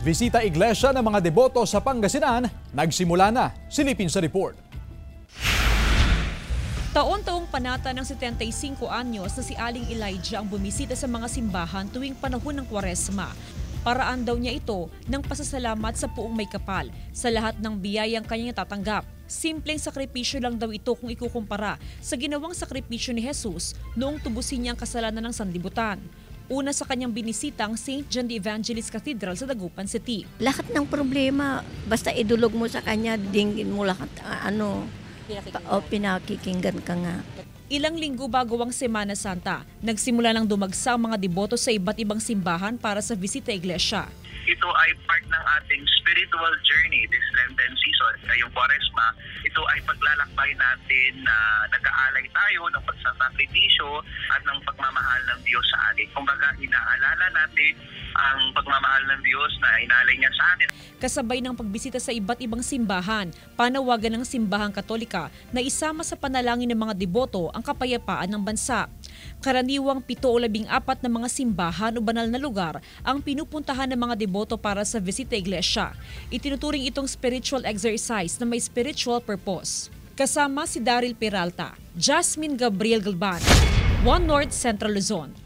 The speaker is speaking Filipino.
Bisita iglesia ng mga deboto sa Pangasinan, nagsimula na. Silipin sa report. Taon-taong panata ng 75 anyos na si Aling Elijah ang bumisita sa mga simbahan tuwing panahon ng Kwaresma. Paraan daw niya ito ng pasasalamat sa puong may kapal sa lahat ng biyayang kanyang tatanggap. Simpleng sakripisyo lang daw ito kung ikukumpara sa ginawang sakripisyo ni Jesus noong tubusin niya ang kasalanan ng sanlibutan. Una sa kanyang binisita ang St. John the Evangelist Cathedral sa Dagupan City. Lahat ng problema, basta idulog mo sa kanya, dinggin mo lahat, pinakikinggan ka nga. Ilang linggo bago ang Semana Santa, nagsimula ng dumagsa ang mga deboto sa iba't ibang simbahan para sa bisita iglesia. Ito ay part ng ating spiritual journey this Lenten season. Ngayong Kwaresma, ito ay paglalakbay natin na nag-aalay tayo ng pagsasakripisyo at ng pagmamahal ng Diyos sa atin. Kumbaga, inaalala natin ang pagmamahal ng Diyos na inalay niya sa atin. Kasabay ng pagbisita sa iba't ibang simbahan, panawagan ng Simbahang Katolika na isama sa panalangin ng mga deboto ang kapayapaan ng bansa. Karaniwang 7 o 14 na mga simbahan o banal na lugar ang pinupuntahan ng mga deboto para sa bisita iglesia. Itinuturing itong spiritual exercise na may spiritual purpose. Kasama si Daryl Peralta, Jasmine Gabriel Galban, One North Central Luzon.